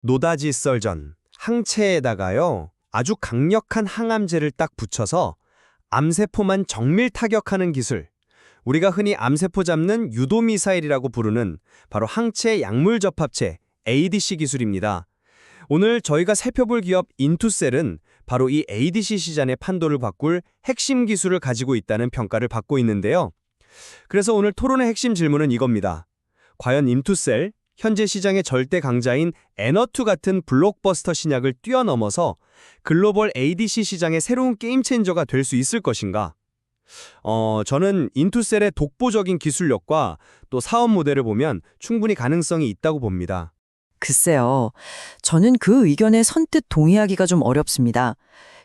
노다지 썰전, 항체에다가요, 아주 강력한 항암제를 딱 붙여서 암세포만 정밀 타격하는 기술, 우리가 흔히 암세포 잡는 유도미사일이라고 부르는 바로 항체 약물 접합체 ADC 기술입니다. 오늘 저희가 살펴볼 기업 인투셀은 바로 이 ADC 시장의 판도를 바꿀 핵심 기술을 가지고 있다는 평가를 받고 있는데요. 그래서 오늘 토론의 핵심 질문은 이겁니다. 과연 인투셀, 현재 시장의 절대 강자인 에너투 같은 블록버스터 신약을 뛰어넘어서 글로벌 ADC 시장의 새로운 게임 체인저가 될 수 있을 것인가? 저는 인투셀의 독보적인 기술력과 또 사업 모델을 보면 충분히 가능성이 있다고 봅니다. 글쎄요. 저는 그 의견에 선뜻 동의하기가 좀 어렵습니다.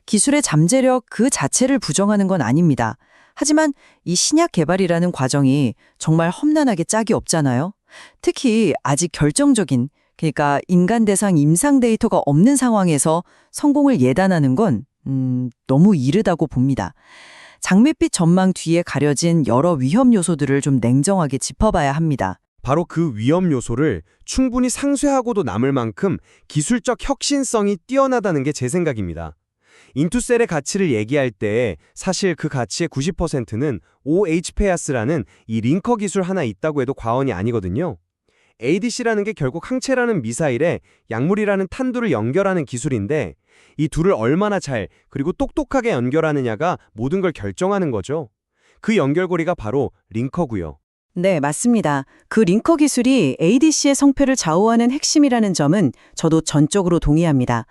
기술의 잠재력 그 자체를 부정하는 건 아닙니다. 하지만 이 신약 개발이라는 과정이 정말 험난하게 짝이 없잖아요. 특히 아직 결정적인, 그러니까 인간 대상 임상 데이터가 없는 상황에서 성공을 예단하는 건 너무 이르다고 봅니다. 장밋빛 전망 뒤에 가려진 여러 위험 요소들을 좀 냉정하게 짚어봐야 합니다. 바로 그 위험 요소를 충분히 상쇄하고도 남을 만큼 기술적 혁신성이 뛰어나다는 게 제 생각입니다. 인투셀의 가치를 얘기할 때 사실 그 가치의 90%는 OH페아스라는 이 링커 기술 하나 있다고 해도 과언이 아니거든요. ADC라는 게 결국 항체라는 미사일에 약물이라는 탄두를 연결하는 기술인데 이 둘을 얼마나 잘 그리고 똑똑하게 연결하느냐가 모든 걸 결정하는 거죠. 그 연결고리가 바로 링커고요. 네, 맞습니다. 그 링커 기술이 ADC의 성패를 좌우하는 핵심이라는 점은 저도 전적으로 동의합니다.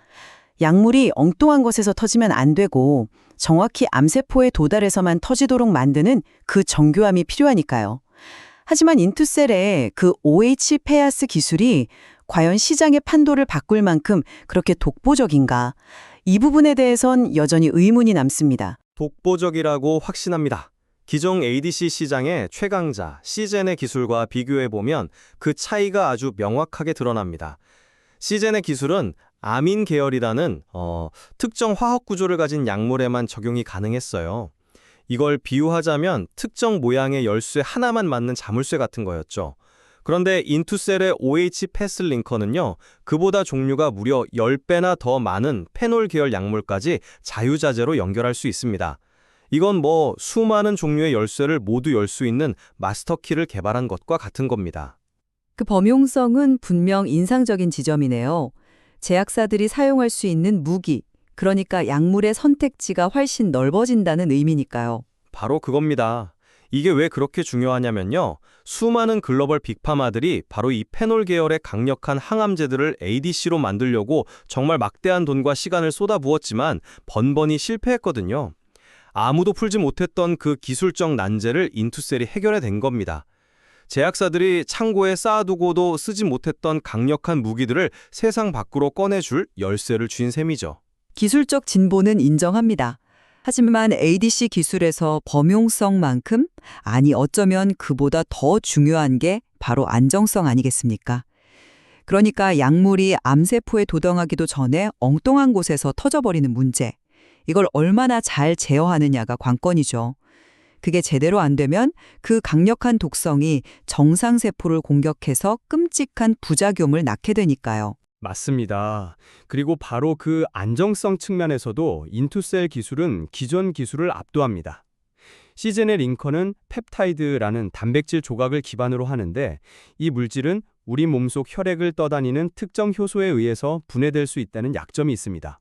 약물이 엉뚱한 곳에서 터지면 안 되고 정확히 암세포에 도달해서만 터지도록 만드는 그 정교함이 필요하니까요. 하지만 인투셀의 그 OH-페아스 기술이 과연 시장의 판도를 바꿀 만큼 그렇게 독보적인가? 이 부분에 대해선 여전히 의문이 남습니다. 독보적이라고 확신합니다. 기존 ADC 시장의 최강자 시젠의 기술과 비교해보면 그 차이가 아주 명확하게 드러납니다. 시젠의 기술은 아민 계열이라는 특정 화학 구조를 가진 약물에만 적용이 가능했어요. 이걸 비유하자면 특정 모양의 열쇠 하나만 맞는 자물쇠 같은 거였죠. 그런데 인투셀의 OH 패스 링커는요, 그보다 종류가 무려 10배나 더 많은 페놀 계열 약물까지 자유자재로 연결할 수 있습니다. 이건 수많은 종류의 열쇠를 모두 열 수 있는 마스터키를 개발한 것과 같은 겁니다. 그 범용성은 분명 인상적인 지점이네요. 제약사들이 사용할 수 있는 무기, 그러니까 약물의 선택지가 훨씬 넓어진다는 의미니까요. 바로 그겁니다. 이게 왜 그렇게 중요하냐면요. 수많은 글로벌 빅파마들이 바로 이 페놀 계열의 강력한 항암제들을 ADC로 만들려고 정말 막대한 돈과 시간을 쏟아부었지만 번번이 실패했거든요. 아무도 풀지 못했던 그 기술적 난제를 인투셀이 해결해낸 겁니다. 제약사들이 창고에 쌓아두고도 쓰지 못했던 강력한 무기들을 세상 밖으로 꺼내줄 열쇠를 쥔 셈이죠. 기술적 진보는 인정합니다. 하지만 ADC 기술에서 범용성만큼, 아니 어쩌면 그보다 더 중요한 게 바로 안정성 아니겠습니까? 그러니까 약물이 암세포에 도달하기도 전에 엉뚱한 곳에서 터져버리는 문제. 이걸 얼마나 잘 제어하느냐가 관건이죠. 그게 제대로 안 되면 그 강력한 독성이 정상세포를 공격해서 끔찍한 부작용을 낳게 되니까요. 맞습니다. 그리고 바로 그 안정성 측면에서도 인투셀 기술은 기존 기술을 압도합니다. 시젠의 링커는 펩타이드라는 단백질 조각을 기반으로 하는데 이 물질은 우리 몸속 혈액을 떠다니는 특정 효소에 의해서 분해될 수 있다는 약점이 있습니다.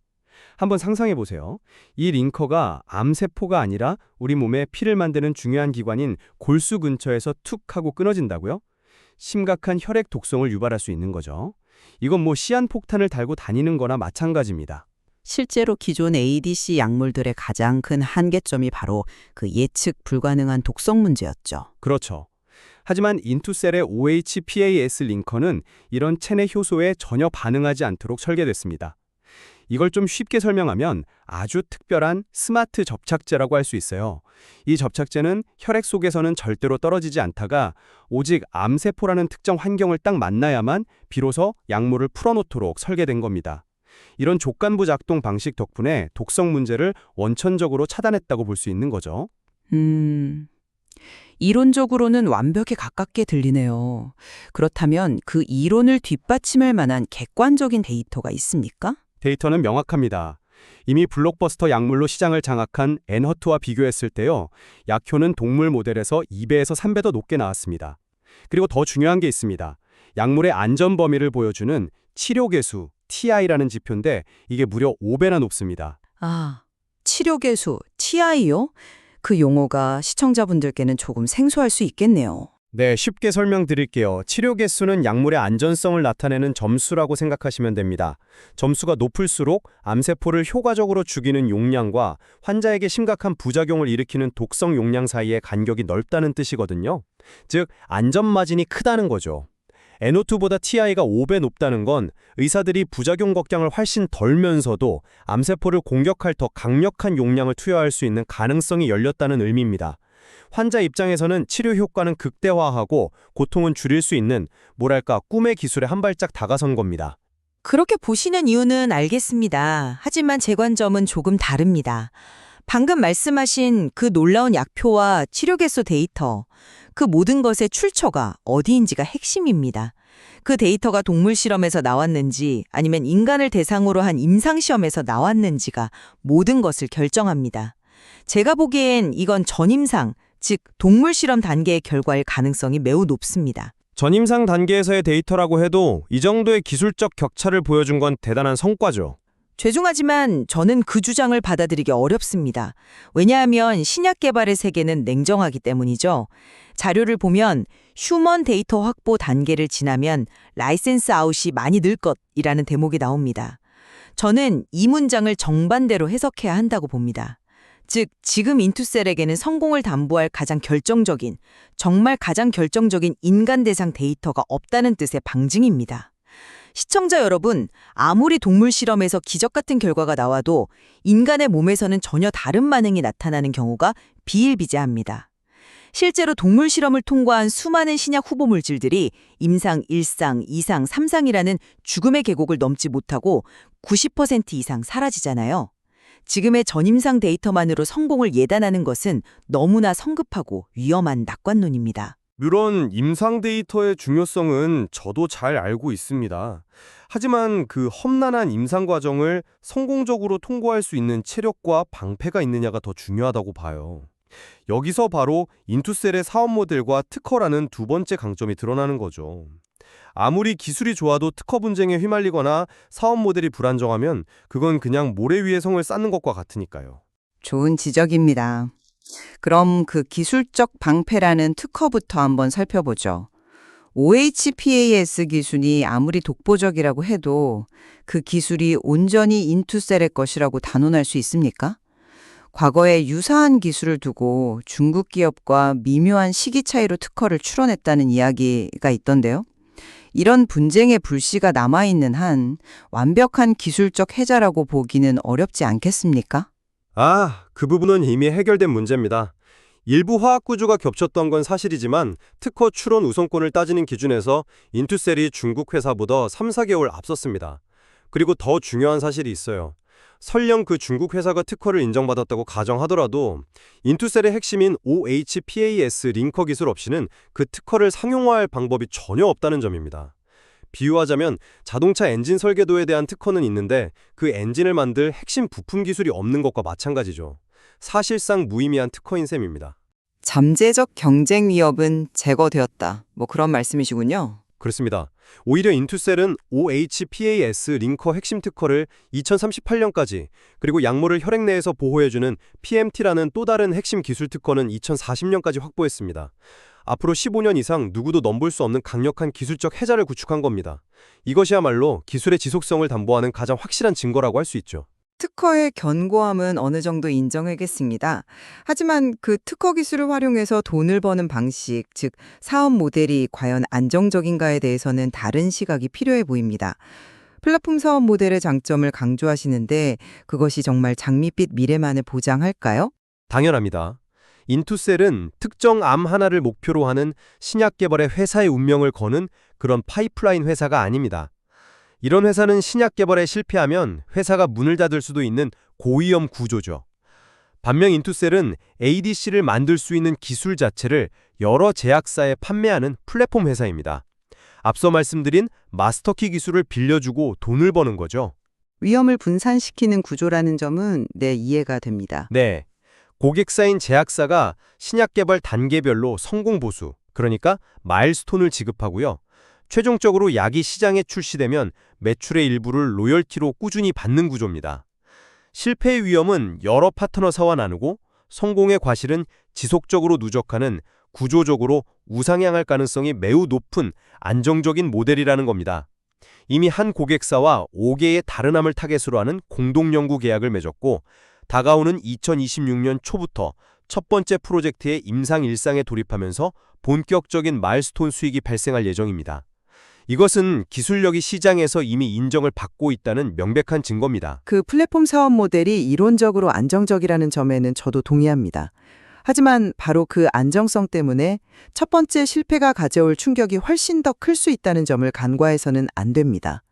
한번 상상해 보세요. 이 링커가 암세포가 아니라 우리 몸에 피를 만드는 중요한 기관인 골수 근처에서 툭 하고 끊어진다고요? 심각한 혈액 독성을 유발할 수 있는 거죠. 이건 시한폭탄을 달고 다니는 거나 마찬가지입니다. 실제로 기존 ADC 약물들의 가장 큰 한계점이 바로 그 예측 불가능한 독성 문제였죠. 그렇죠. 하지만 인투셀의 OH-PAS 링커는 이런 체내 효소에 전혀 반응하지 않도록 설계됐습니다. 이걸 좀 쉽게 설명하면 아주 특별한 스마트 접착제라고 할 수 있어요. 이 접착제는 혈액 속에서는 절대로 떨어지지 않다가 오직 암세포라는 특정 환경을 딱 만나야만 비로소 약물을 풀어놓도록 설계된 겁니다. 이런 족간부 작동 방식 덕분에 독성 문제를 원천적으로 차단했다고 볼 수 있는 거죠. 이론적으로는 완벽에 가깝게 들리네요. 그렇다면 그 이론을 뒷받침할 만한 객관적인 데이터가 있습니까? 데이터는 명확합니다. 이미 블록버스터 약물로 시장을 장악한 엔허투와 비교했을 때요. 약효는 동물 모델에서 2배에서 3배 더 높게 나왔습니다. 그리고 더 중요한 게 있습니다. 약물의 안전 범위를 보여주는 치료개수, TI라는 지표인데 이게 무려 5배나 높습니다. 아, 치료개수, TI요? 그 용어가 시청자분들께는 조금 생소할 수 있겠네요. 네, 쉽게 설명드릴게요. 치료 개수는 약물의 안전성을 나타내는 점수라고 생각하시면 됩니다. 점수가 높을수록 암세포를 효과적으로 죽이는 용량과 환자에게 심각한 부작용을 일으키는 독성 용량 사이의 간격이 넓다는 뜻이거든요. 즉, 안전마진이 크다는 거죠. NO2보다 TI가 5배 높다는 건 의사들이 부작용 걱정을 훨씬 덜면서도 암세포를 공격할 더 강력한 용량을 투여할 수 있는 가능성이 열렸다는 의미입니다. 환자 입장에서는 치료 효과는 극대화하고 고통은 줄일 수 있는 뭐랄까 꿈의 기술에 한 발짝 다가선 겁니다. 그렇게 보시는 이유는 알겠습니다. 하지만 제 관점은 조금 다릅니다. 방금 말씀하신 그 놀라운 약표와 치료 개수 데이터, 그 모든 것의 출처가 어디인지가 핵심입니다. 그 데이터가 동물 실험에서 나왔는지 아니면 인간을 대상으로 한 임상 시험에서 나왔는지가 모든 것을 결정합니다. 제가 보기엔 이건 전임상, 즉 동물 실험 단계의 결과일 가능성이 매우 높습니다. 전임상 단계에서의 데이터라고 해도 이 정도의 기술적 격차를 보여준 건 대단한 성과죠. 죄송하지만 저는 그 주장을 받아들이기 어렵습니다. 왜냐하면 신약 개발의 세계는 냉정하기 때문이죠. 자료를 보면 휴먼 데이터 확보 단계를 지나면 라이센스 아웃이 많이 늘 것이라는 대목이 나옵니다. 저는 이 문장을 정반대로 해석해야 한다고 봅니다. 즉, 지금 인투셀에게는 성공을 담보할 정말 가장 결정적인 인간 대상 데이터가 없다는 뜻의 방증입니다. 시청자 여러분, 아무리 동물 실험에서 기적 같은 결과가 나와도 인간의 몸에서는 전혀 다른 반응이 나타나는 경우가 비일비재합니다. 실제로 동물 실험을 통과한 수많은 신약 후보 물질들이 임상 1상, 2상, 3상이라는 죽음의 계곡을 넘지 못하고 90% 이상 사라지잖아요. 지금의 전임상 데이터만으로 성공을 예단하는 것은 너무나 성급하고 위험한 낙관론입니다. 물론 임상 데이터의 중요성은 저도 잘 알고 있습니다. 하지만 그 험난한 임상 과정을 성공적으로 통과할 수 있는 체력과 방패가 있느냐가 더 중요하다고 봐요. 여기서 바로 인투셀의 사업 모델과 특허라는 두 번째 강점이 드러나는 거죠. 아무리 기술이 좋아도 특허 분쟁에 휘말리거나 사업 모델이 불안정하면 그건 그냥 모래 위에 성을 쌓는 것과 같으니까요. 좋은 지적입니다. 그럼 그 기술적 방패라는 특허부터 한번 살펴보죠. OHPAS 기술이 아무리 독보적이라고 해도 그 기술이 온전히 인투셀의 것이라고 단언할 수 있습니까? 과거에 유사한 기술을 두고 중국 기업과 미묘한 시기 차이로 특허를 출원했다는 이야기가 있던데요. 이런 분쟁의 불씨가 남아있는 한 완벽한 기술적 해자라고 보기는 어렵지 않겠습니까? 그 부분은 이미 해결된 문제입니다. 일부 화학 구조가 겹쳤던 건 사실이지만 특허 출원 우선권을 따지는 기준에서 인투셀이 중국 회사보다 3, 4개월 앞섰습니다. 그리고 더 중요한 사실이 있어요. 설령 그 중국 회사가 특허를 인정받았다고 가정하더라도 인투셀의 핵심인 OHPAS 링커 기술 없이는 그 특허를 상용화할 방법이 전혀 없다는 점입니다. 비유하자면 자동차 엔진 설계도에 대한 특허는 있는데 그 엔진을 만들 핵심 부품 기술이 없는 것과 마찬가지죠. 사실상 무의미한 특허인 셈입니다. 잠재적 경쟁 위협은 제거되었다. 뭐 그런 말씀이시군요. 그렇습니다. 오히려 인투셀은 OHPAS 링커 핵심 특허를 2038년까지 그리고 약물을 혈액 내에서 보호해주는 PMT라는 또 다른 핵심 기술 특허는 2040년까지 확보했습니다. 앞으로 15년 이상 누구도 넘볼 수 없는 강력한 기술적 해자를 구축한 겁니다. 이것이야말로 기술의 지속성을 담보하는 가장 확실한 증거라고 할 수 있죠. 특허의 견고함은 어느 정도 인정하겠습니다. 하지만 그 특허 기술을 활용해서 돈을 버는 방식, 즉 사업 모델이 과연 안정적인가에 대해서는 다른 시각이 필요해 보입니다. 플랫폼 사업 모델의 장점을 강조하시는데 그것이 정말 장밋빛 미래만을 보장할까요? 당연합니다. 인투셀은 특정 암 하나를 목표로 하는 신약 개발의 회사의 운명을 거는 그런 파이프라인 회사가 아닙니다. 이런 회사는 신약 개발에 실패하면 회사가 문을 닫을 수도 있는 고위험 구조죠. 반면 인투셀은 ADC를 만들 수 있는 기술 자체를 여러 제약사에 판매하는 플랫폼 회사입니다. 앞서 말씀드린 마스터키 기술을 빌려주고 돈을 버는 거죠. 위험을 분산시키는 구조라는 점은 이해가 됩니다. 네. 고객사인 제약사가 신약 개발 단계별로 성공 보수, 그러니까 마일스톤을 지급하고요. 최종적으로 약이 시장에 출시되면 매출의 일부를 로열티로 꾸준히 받는 구조입니다. 실패의 위험은 여러 파트너사와 나누고 성공의 과실은 지속적으로 누적하는 구조적으로 우상향할 가능성이 매우 높은 안정적인 모델이라는 겁니다. 이미 한 고객사와 5개의 다른 암을 타겟으로 하는 공동연구 계약을 맺었고 다가오는 2026년 초부터 첫 번째 프로젝트의 임상 일상에 돌입하면서 본격적인 마일스톤 수익이 발생할 예정입니다. 이것은 기술력이 시장에서 이미 인정을 받고 있다는 명백한 증거입니다. 그 플랫폼 사업 모델이 이론적으로 안정적이라는 점에는 저도 동의합니다. 하지만 바로 그 안정성 때문에 첫 번째 실패가 가져올 충격이 훨씬 더 클 수 있다는 점을 간과해서는 안 됩니다.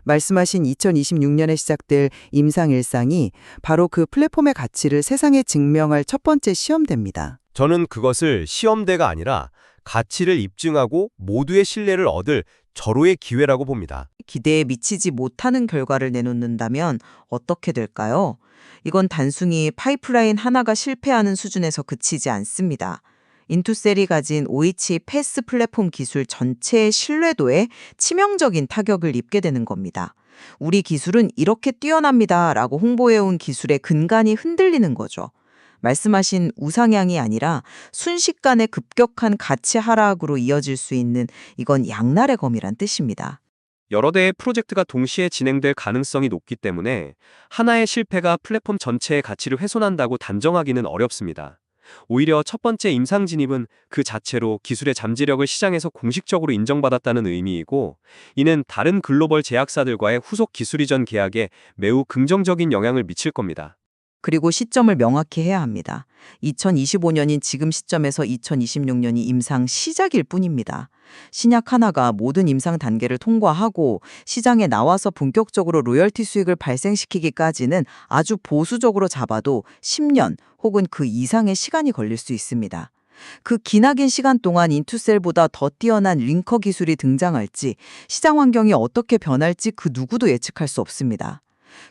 말씀하신 2026년에 시작될 임상 일상이 바로 그 플랫폼의 가치를 세상에 증명할 첫 번째 시험대입니다. 저는 그것을 시험대가 아니라 가치를 입증하고 모두의 신뢰를 얻을 절호의 기회라고 봅니다. 기대에 미치지 못하는 결과를 내놓는다면 어떻게 될까요? 이건 단순히 파이프라인 하나가 실패하는 수준에서 그치지 않습니다. 인투셀이 가진 OH 패스 플랫폼 기술 전체의 신뢰도에 치명적인 타격을 입게 되는 겁니다. 우리 기술은 이렇게 뛰어납니다 라고 홍보해온 기술의 근간이 흔들리는 거죠. 말씀하신 우상향이 아니라 순식간에 급격한 가치 하락으로 이어질 수 있는 이건 양날의 검이란 뜻입니다. 여러 대의 프로젝트가 동시에 진행될 가능성이 높기 때문에 하나의 실패가 플랫폼 전체의 가치를 훼손한다고 단정하기는 어렵습니다. 오히려 첫 번째 임상 진입은 그 자체로 기술의 잠재력을 시장에서 공식적으로 인정받았다는 의미이고, 이는 다른 글로벌 제약사들과의 후속 기술 이전 계약에 매우 긍정적인 영향을 미칠 겁니다. 그리고 시점을 명확히 해야 합니다. 2025년인 지금 시점에서 2026년이 임상 시작일 뿐입니다. 신약 하나가 모든 임상 단계를 통과하고 시장에 나와서 본격적으로 로열티 수익을 발생시키기까지는 아주 보수적으로 잡아도 10년 혹은 그 이상의 시간이 걸릴 수 있습니다. 그 기나긴 시간 동안 인투셀보다 더 뛰어난 링커 기술이 등장할지, 시장 환경이 어떻게 변할지 그 누구도 예측할 수 없습니다.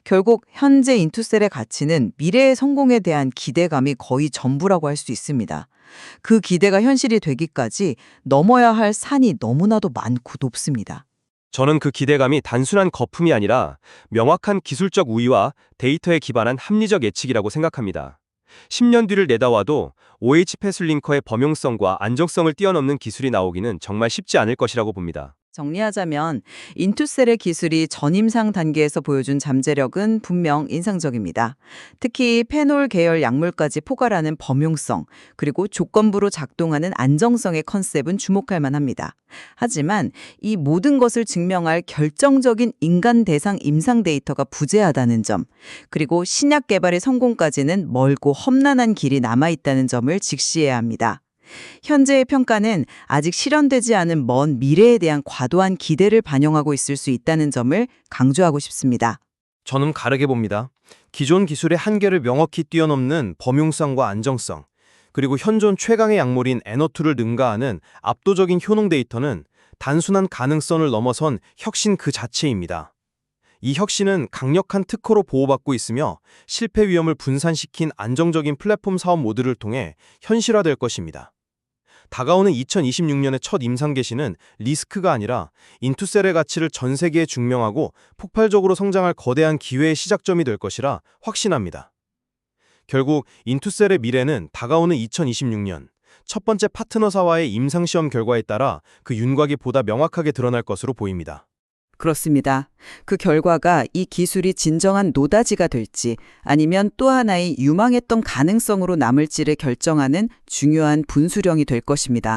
결국 현재 인투셀의 가치는 미래의 성공에 대한 기대감이 거의 전부라고 할 수 있습니다. 그 기대가 현실이 되기까지 넘어야 할 산이 너무나도 많고 높습니다. 저는 그 기대감이 단순한 거품이 아니라 명확한 기술적 우위와 데이터에 기반한 합리적 예측이라고 생각합니다. 10년 뒤를 내다와도 OH 패슬링커의 범용성과 안정성을 뛰어넘는 기술이 나오기는 정말 쉽지 않을 것이라고 봅니다. 정리하자면 인투셀의 기술이 전임상 단계에서 보여준 잠재력은 분명 인상적입니다. 특히 페놀 계열 약물까지 포괄하는 범용성, 그리고 조건부로 작동하는 안정성의 컨셉은 주목할 만합니다. 하지만 이 모든 것을 증명할 결정적인 인간 대상 임상 데이터가 부재하다는 점, 그리고 신약 개발의 성공까지는 멀고 험난한 길이 남아있다는 점을 직시해야 합니다. 현재의 평가는 아직 실현되지 않은 먼 미래에 대한 과도한 기대를 반영하고 있을 수 있다는 점을 강조하고 싶습니다. 저는 다르게 봅니다. 기존 기술의 한계를 명확히 뛰어넘는 범용성과 안정성, 그리고 현존 최강의 약물인 에너투를 능가하는 압도적인 효능 데이터는 단순한 가능성을 넘어선 혁신 그 자체입니다. 이 혁신은 강력한 특허로 보호받고 있으며 실패 위험을 분산시킨 안정적인 플랫폼 사업 모델을 통해 현실화될 것입니다. 다가오는 2026년의 첫 임상 개시는 리스크가 아니라 인투셀의 가치를 전 세계에 증명하고 폭발적으로 성장할 거대한 기회의 시작점이 될 것이라 확신합니다. 결국 인투셀의 미래는 다가오는 2026년 첫 번째 파트너사와의 임상시험 결과에 따라 그 윤곽이 보다 명확하게 드러날 것으로 보입니다. 그렇습니다. 그 결과가 이 기술이 진정한 노다지가 될지 아니면 또 하나의 유망했던 가능성으로 남을지를 결정하는 중요한 분수령이 될 것입니다.